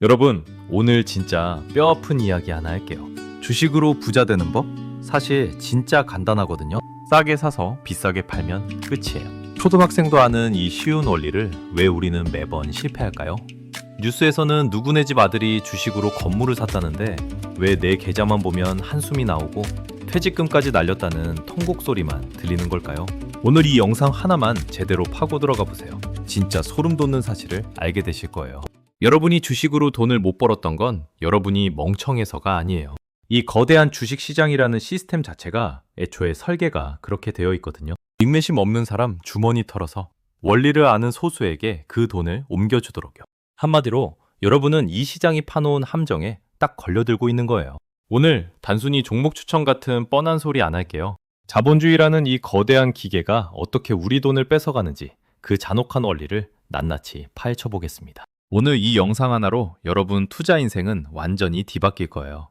여러분, 오늘 진짜 뼈아픈 이야기 하나 할게요. 주식으로 부자 되는 법? 사실 진짜 간단하거든요. 싸게 사서 비싸게 팔면 끝이에요. 초등학생도 아는 이 쉬운 원리를 왜 우리는 매번 실패할까요? 뉴스에서는 누구네 집 아들이 주식으로 건물을 샀다는데 왜 내 계좌만 보면 한숨이 나오고 퇴직금까지 날렸다는 통곡 소리만 들리는 걸까요? 오늘 이 영상 하나만 제대로 파고 들어가 보세요. 진짜 소름 돋는 사실을 알게 되실 거예요. 여러분이 주식으로 돈을 못 벌었던 건 여러분이 멍청해서가 아니에요. 이 거대한 주식 시장이라는 시스템 자체가 애초에 설계가 그렇게 되어 있거든요. 인내심 없는 사람 주머니 털어서 원리를 아는 소수에게 그 돈을 옮겨주도록요. 한마디로 여러분은 이 시장이 파놓은 함정에 딱 걸려들고 있는 거예요. 오늘 단순히 종목 추천 같은 뻔한 소리 안 할게요. 자본주의라는 이 거대한 기계가 어떻게 우리 돈을 뺏어가는지 그 잔혹한 원리를 낱낱이 파헤쳐 보겠습니다. 오늘 이 영상 하나로 여러분 투자 인생은 완전히 뒤바뀔 거예요.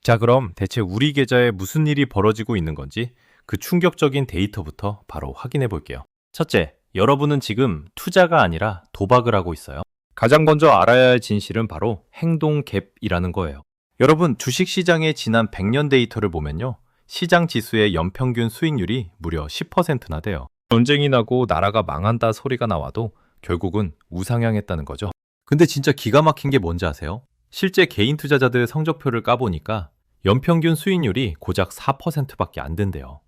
자, 그럼 대체 우리 계좌에 무슨 일이 벌어지고 있는 건지 그 충격적인 데이터부터 바로 확인해 볼게요. 첫째, 여러분은 지금 투자가 아니라 도박을 하고 있어요. 가장 먼저 알아야 할 진실은 바로 행동 갭이라는 거예요. 여러분, 주식시장의 지난 100년 데이터를 보면요. 시장 지수의 연평균 수익률이 무려 10%나 돼요. 전쟁이 나고 나라가 망한다 소리가 나와도 결국은 우상향했다는 거죠. 근데 진짜 기가 막힌 게 뭔지 아세요? 실제 개인 투자자들 성적표를 까보니까 연평균 수익률이 고작 4%밖에 안 된대요.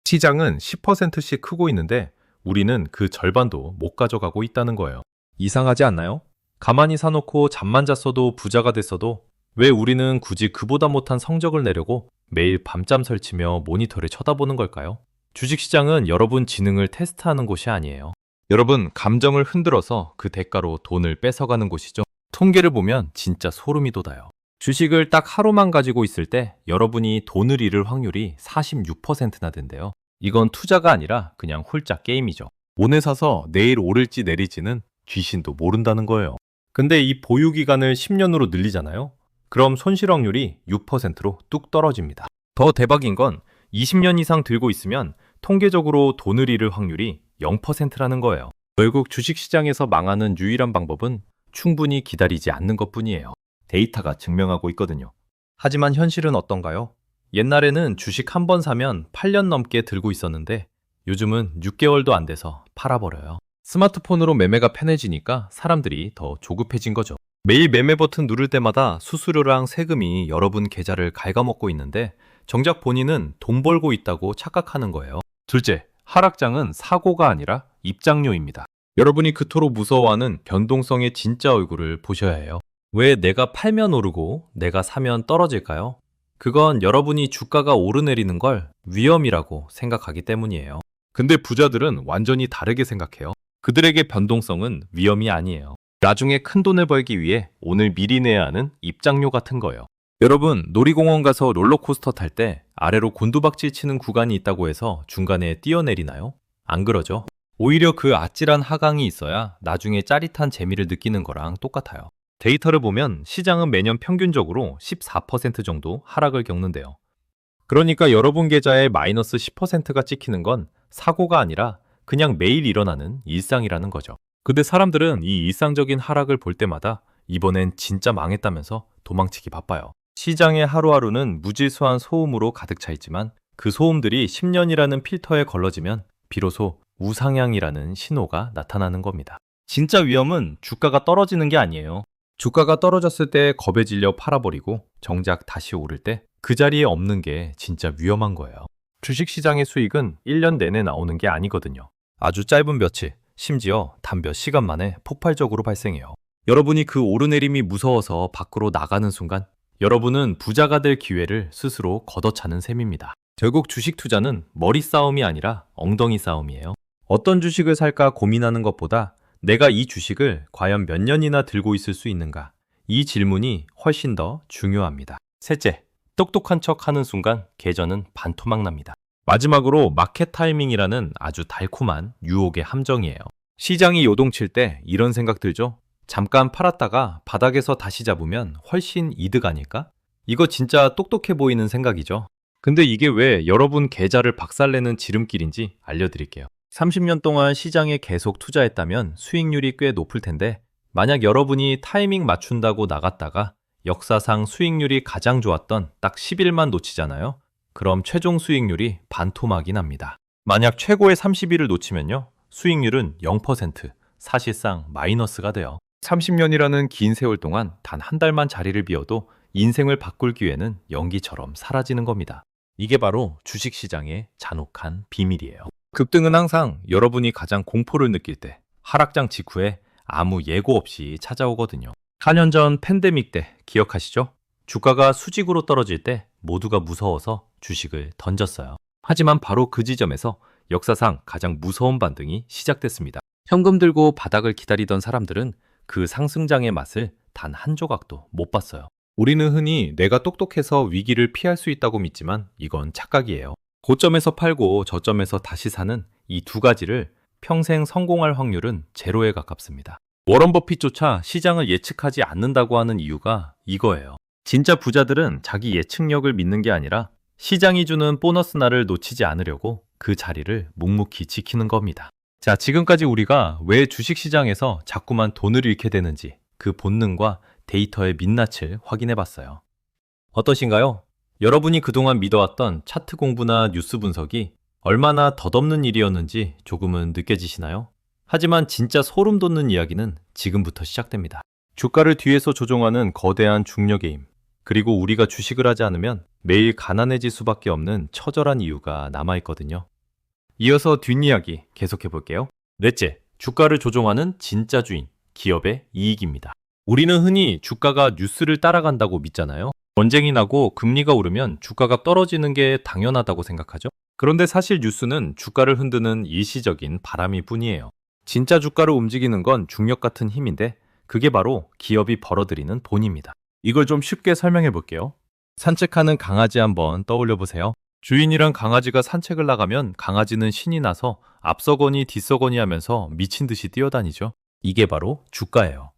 시장은 10%씩 크고 있는데 우리는 그 절반도 못 가져가고 있다는 거예요. 이상하지 않나요? 가만히 사놓고 잠만 잤어도 부자가 됐어도 왜 우리는 굳이 그보다 못한 성적을 내려고 매일 밤잠 설치며 모니터를 쳐다보는 걸까요? 주식시장은 여러분 지능을 테스트하는 곳이 아니에요. 여러분 감정을 흔들어서 그 대가로 돈을 뺏어가는 곳이죠. 통계를 보면 진짜 소름이 돋아요. 주식을 딱 하루만 가지고 있을 때 여러분이 돈을 잃을 확률이 46%나 된대요. 이건 투자가 아니라 그냥 홀짝 게임이죠. 오늘 사서 내일 오를지 내릴지는 귀신도 모른다는 거예요. 근데 이 보유 기간을 10년으로 늘리잖아요. 그럼 손실 확률이 6%로 뚝 떨어집니다. 더 대박인 건 20년 이상 들고 있으면 통계적으로 돈을 잃을 확률이 0%라는 거예요. 결국 주식시장에서 망하는 유일한 방법은 충분히 기다리지 않는 것뿐이에요. 데이터가 증명하고 있거든요. 하지만 현실은 어떤가요? 옛날에는 주식 한 번 사면 8년 넘게 들고 있었는데 요즘은 6개월도 안 돼서 팔아버려요. 스마트폰으로 매매가 편해지니까 사람들이 더 조급해진 거죠. 매일 매매 버튼 누를 때마다 수수료랑 세금이 여러분 계좌를 갉아먹고 있는데 정작 본인은 돈 벌고 있다고 착각하는 거예요. 둘째, 하락장은 사고가 아니라 입장료입니다. 여러분이 그토록 무서워하는 변동성의 진짜 얼굴을 보셔야 해요. 왜 내가 팔면 오르고 내가 사면 떨어질까요? 그건 여러분이 주가가 오르내리는 걸 위험이라고 생각하기 때문이에요. 근데 부자들은 완전히 다르게 생각해요. 그들에게 변동성은 위험이 아니에요. 나중에 큰 돈을 벌기 위해 오늘 미리 내야 하는 입장료 같은 거예요. 여러분, 놀이공원 가서 롤러코스터 탈 때 아래로 곤두박질 치는 구간이 있다고 해서 중간에 뛰어내리나요? 안 그러죠. 오히려 그 아찔한 하강이 있어야 나중에 짜릿한 재미를 느끼는 거랑 똑같아요. 데이터를 보면 시장은 매년 평균적으로 14% 정도 하락을 겪는데요. 그러니까 여러분 계좌에 마이너스 10%가 찍히는 건 사고가 아니라 그냥 매일 일어나는 일상이라는 거죠. 근데 사람들은 이 일상적인 하락을 볼 때마다 이번엔 진짜 망했다면서 도망치기 바빠요. 시장의 하루하루는 무질서한 소음으로 가득 차 있지만 그 소음들이 10년이라는 필터에 걸러지면 비로소 우상향이라는 신호가 나타나는 겁니다. 진짜 위험은 주가가 떨어지는 게 아니에요. 주가가 떨어졌을 때 겁에 질려 팔아버리고 정작 다시 오를 때 그 자리에 없는 게 진짜 위험한 거예요. 주식시장의 수익은 1년 내내 나오는 게 아니거든요. 아주 짧은 며칠, 심지어 단 몇 시간 만에 폭발적으로 발생해요. 여러분이 그 오르내림이 무서워서 밖으로 나가는 순간 여러분은 부자가 될 기회를 스스로 걷어차는 셈입니다. 결국 주식 투자는 머리 싸움이 아니라 엉덩이 싸움이에요. 어떤 주식을 살까 고민하는 것보다 내가 이 주식을 과연 몇 년이나 들고 있을 수 있는가? 이 질문이 훨씬 더 중요합니다. 셋째, 똑똑한 척 하는 순간 계좌는 반토막 납니다. 마지막으로 마켓 타이밍이라는 아주 달콤한 유혹의 함정이에요. 시장이 요동칠 때 이런 생각 들죠? 잠깐 팔았다가 바닥에서 다시 잡으면 훨씬 이득 아닐까? 이거 진짜 똑똑해 보이는 생각이죠. 근데 이게 왜 여러분 계좌를 박살내는 지름길인지 알려드릴게요. 30년 동안 시장에 계속 투자했다면 수익률이 꽤 높을 텐데 만약 여러분이 타이밍 맞춘다고 나갔다가 역사상 수익률이 가장 좋았던 딱 10일만 놓치잖아요. 그럼 최종 수익률이 반토막이 납니다. 만약 최고의 30일을 놓치면요. 수익률은 0%, 사실상 마이너스가 돼요. 30년이라는 긴 세월 동안 단 한 달만 자리를 비워도 인생을 바꿀 기회는 연기처럼 사라지는 겁니다. 이게 바로 주식시장의 잔혹한 비밀이에요. 급등은 항상 여러분이 가장 공포를 느낄 때, 하락장 직후에 아무 예고 없이 찾아오거든요. 4년 전 팬데믹 때 기억하시죠? 주가가 수직으로 떨어질 때 모두가 무서워서 주식을 던졌어요. 하지만 바로 그 지점에서 역사상 가장 무서운 반등이 시작됐습니다. 현금 들고 바닥을 기다리던 사람들은 그 상승장의 맛을 단 한 조각도 못 봤어요. 우리는 흔히 내가 똑똑해서 위기를 피할 수 있다고 믿지만 이건 착각이에요. 고점에서 팔고 저점에서 다시 사는 이 두 가지를 평생 성공할 확률은 제로에 가깝습니다. 워런 버핏조차 시장을 예측하지 않는다고 하는 이유가 이거예요. 진짜 부자들은 자기 예측력을 믿는 게 아니라 시장이 주는 보너스 날을 놓치지 않으려고 그 자리를 묵묵히 지키는 겁니다. 자, 지금까지 우리가 왜 주식시장에서 자꾸만 돈을 잃게 되는지 그 본능과 데이터의 민낯을 확인해 봤어요. 어떠신가요? 여러분이 그동안 믿어왔던 차트 공부나 뉴스 분석이 얼마나 덧없는 일이었는지 조금은 느껴지시나요? 하지만 진짜 소름 돋는 이야기는 지금부터 시작됩니다. 주가를 뒤에서 조종하는 거대한 중력의 힘, 그리고 우리가 주식을 하지 않으면 매일 가난해질 수밖에 없는 처절한 이유가 남아있거든요. 이어서 뒷이야기 계속해 볼게요. 넷째, 주가를 조종하는 진짜 주인, 기업의 이익입니다. 우리는 흔히 주가가 뉴스를 따라간다고 믿잖아요. 전쟁이 나고 금리가 오르면 주가가 떨어지는 게 당연하다고 생각하죠. 그런데 사실 뉴스는 주가를 흔드는 일시적인 바람일 뿐이에요. 진짜 주가를 움직이는 건 중력 같은 힘인데 그게 바로 기업이 벌어들이는 돈입니다. 이걸 좀 쉽게 설명해 볼게요. 산책하는 강아지 한번 떠올려 보세요. 주인이랑 강아지가 산책을 나가면 강아지는 신이 나서 앞서거니 뒤서거니 하면서 미친 듯이 뛰어다니죠. 이게 바로 주가예요.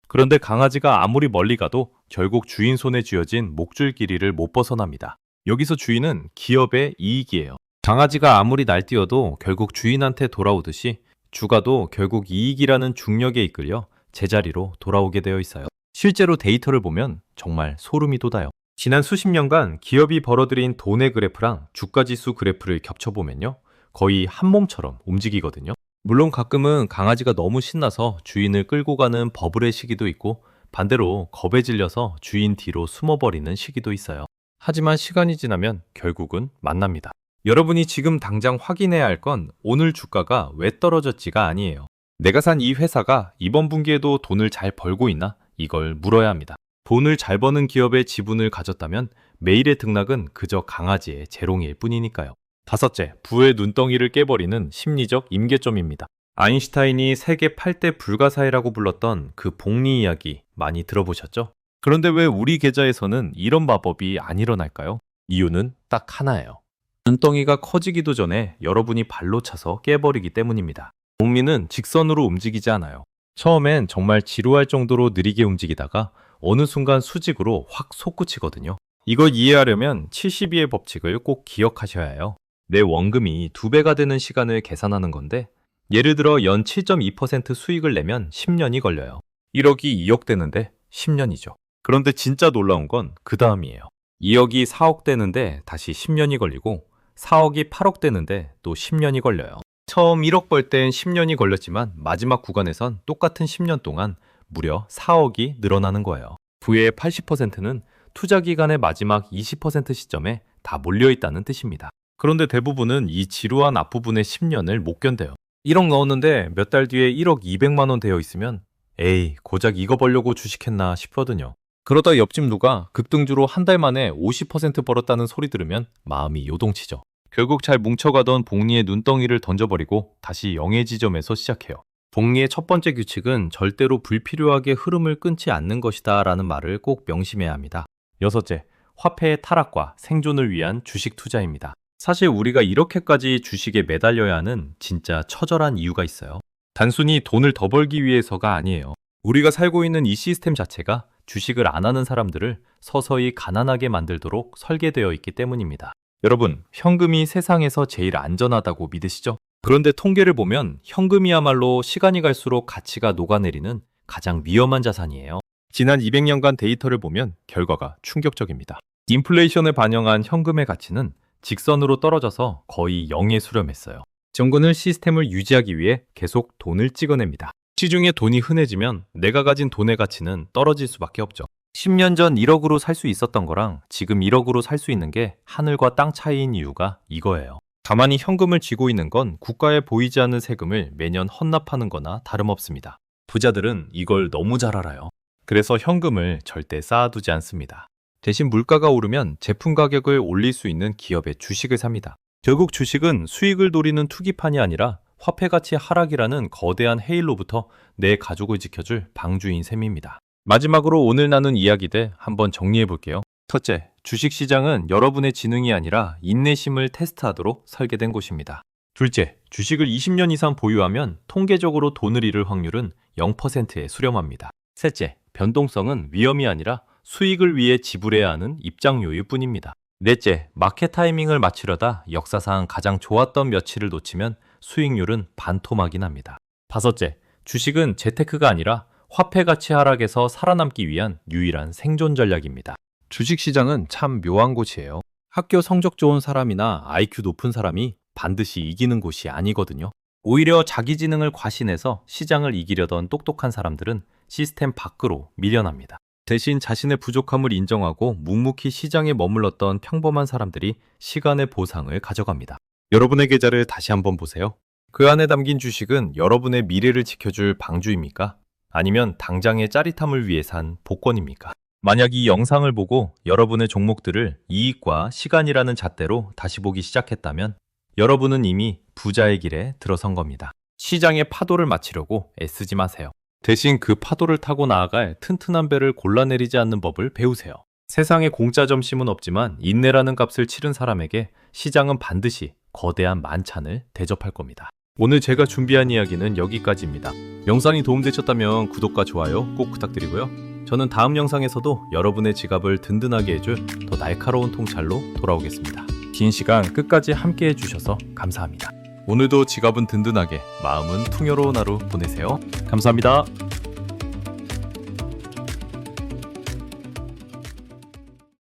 그런데 강아지가 아무리 멀리 가도 결국 주인 손에 쥐어진 목줄 길이를 못 벗어납니다. 여기서 주인은 기업의 이익이에요. 강아지가 아무리 날뛰어도 결국 주인한테 돌아오듯이 주가도 결국 이익이라는 중력에 이끌려 제자리로 돌아오게 되어 있어요. 실제로 데이터를 보면 정말 소름이 돋아요. 지난 수십 년간 기업이 벌어들인 돈의 그래프랑 주가지수 그래프를 겹쳐보면요. 거의 한 몸처럼 움직이거든요. 물론 가끔은 강아지가 너무 신나서 주인을 끌고 가는 버블의 시기도 있고 반대로 겁에 질려서 주인 뒤로 숨어버리는 시기도 있어요. 하지만 시간이 지나면 결국은 만납니다. 여러분이 지금 당장 확인해야 할 건 오늘 주가가 왜 떨어졌지가 아니에요. 내가 산 이 회사가 이번 분기에도 돈을 잘 벌고 있나? 이걸 물어야 합니다. 돈을 잘 버는 기업의 지분을 가졌다면 매일의 등락은 그저 강아지의 재롱일 뿐이니까요. 다섯째, 부의 눈덩이를 깨버리는 심리적 임계점입니다. 아인슈타인이 세계 8대 불가사의라고 불렀던 그 복리 이야기 많이 들어보셨죠? 그런데 왜 우리 계좌에서는 이런 마법이 안 일어날까요? 이유는 딱 하나예요. 눈덩이가 커지기도 전에 여러분이 발로 차서 깨버리기 때문입니다. 복리는 직선으로 움직이지 않아요. 처음엔 정말 지루할 정도로 느리게 움직이다가 어느 순간 수직으로 확 솟구치거든요. 이걸 이해하려면 72의 법칙을 꼭 기억하셔야 해요. 내 원금이 2배가 되는 시간을 계산하는 건데 예를 들어 연 7.2% 수익을 내면 10년이 걸려요. 1억이 2억 되는데 10년이죠. 그런데 진짜 놀라운 건 그 다음이에요. 2억이 4억 되는데 다시 10년이 걸리고 4억이 8억 되는데 또 10년이 걸려요. 처음 1억 벌 땐 10년이 걸렸지만 마지막 구간에선 똑같은 10년 동안 무려 4억이 늘어나는 거예요. 부의 80%는 투자 기간의 마지막 20% 시점에 다 몰려있다는 뜻입니다. 그런데 대부분은 이 지루한 앞부분의 10년을 못 견뎌요. 1억 넣었는데 몇 달 뒤에 1억 200만 원 되어 있으면 에이, 고작 이거 벌려고 주식했나 싶거든요. 그러다 옆집 누가 급등주로 한 달 만에 50% 벌었다는 소리 들으면 마음이 요동치죠. 결국 잘 뭉쳐가던 복리의 눈덩이를 던져버리고 다시 영의 지점에서 시작해요. 복리의 첫 번째 규칙은 절대로 불필요하게 흐름을 끊지 않는 것이다 라는 말을 꼭 명심해야 합니다. 여섯째, 화폐의 타락과 생존을 위한 주식 투자입니다. 사실 우리가 이렇게까지 주식에 매달려야 하는 진짜 처절한 이유가 있어요. 단순히 돈을 더 벌기 위해서가 아니에요. 우리가 살고 있는 이 시스템 자체가 주식을 안 하는 사람들을 서서히 가난하게 만들도록 설계되어 있기 때문입니다. 여러분, 현금이 세상에서 제일 안전하다고 믿으시죠? 그런데 통계를 보면 현금이야말로 시간이 갈수록 가치가 녹아내리는 가장 위험한 자산이에요. 지난 200년간 데이터를 보면 결과가 충격적입니다. 인플레이션을 반영한 현금의 가치는 직선으로 떨어져서 거의 0에 수렴했어요. 정부는 시스템을 유지하기 위해 계속 돈을 찍어냅니다. 시중에 돈이 흔해지면 내가 가진 돈의 가치는 떨어질 수밖에 없죠. 10년 전 1억으로 살 수 있었던 거랑 지금 1억으로 살 수 있는 게 하늘과 땅 차이인 이유가 이거예요. 가만히 현금을 쥐고 있는 건 국가에 보이지 않는 세금을 매년 헌납하는 거나 다름없습니다. 부자들은 이걸 너무 잘 알아요. 그래서 현금을 절대 쌓아두지 않습니다. 대신 물가가 오르면 제품 가격을 올릴 수 있는 기업의 주식을 삽니다. 결국 주식은 수익을 노리는 투기판이 아니라 화폐 가치 하락이라는 거대한 해일로부터 내 가족을 지켜줄 방주인 셈입니다. 마지막으로 오늘 나눈 이야기들 한번 정리해 볼게요. 첫째, 주식시장은 여러분의 지능이 아니라 인내심을 테스트하도록 설계된 곳입니다. 둘째, 주식을 20년 이상 보유하면 통계적으로 돈을 잃을 확률은 0%에 수렴합니다. 셋째, 변동성은 위험이 아니라 수익을 위해 지불해야 하는 입장료일 뿐입니다. 넷째, 마켓 타이밍을 맞추려다 역사상 가장 좋았던 며칠을 놓치면 수익률은 반토막이 납니다. 다섯째, 주식은 재테크가 아니라 화폐 가치 하락에서 살아남기 위한 유일한 생존 전략입니다. 주식시장은 참 묘한 곳이에요. 학교 성적 좋은 사람이나 IQ 높은 사람이 반드시 이기는 곳이 아니거든요. 오히려 자기 지능을 과신해서 시장을 이기려던 똑똑한 사람들은 시스템 밖으로 밀려납니다. 대신 자신의 부족함을 인정하고 묵묵히 시장에 머물렀던 평범한 사람들이 시간의 보상을 가져갑니다. 여러분의 계좌를 다시 한번 보세요. 그 안에 담긴 주식은 여러분의 미래를 지켜줄 방주입니까? 아니면 당장의 짜릿함을 위해 산 복권입니까? 만약 이 영상을 보고 여러분의 종목들을 이익과 시간이라는 잣대로 다시 보기 시작했다면 여러분은 이미 부자의 길에 들어선 겁니다. 시장의 파도를 맞추려고 애쓰지 마세요. 대신 그 파도를 타고 나아갈 튼튼한 배를 골라내리지 않는 법을 배우세요. 세상에 공짜 점심은 없지만 인내라는 값을 치른 사람에게 시장은 반드시 거대한 만찬을 대접할 겁니다. 오늘 제가 준비한 이야기는 여기까지입니다. 영상이 도움되셨다면 구독과 좋아요 꼭 부탁드리고요. 저는 다음 영상에서도 여러분의 지갑을 든든하게 해줄 더 날카로운 통찰로 돌아오겠습니다. 긴 시간 끝까지 함께 해주셔서 감사합니다. 오늘도 지갑은 든든하게, 마음은 풍요로운 하루 보내세요. 감사합니다.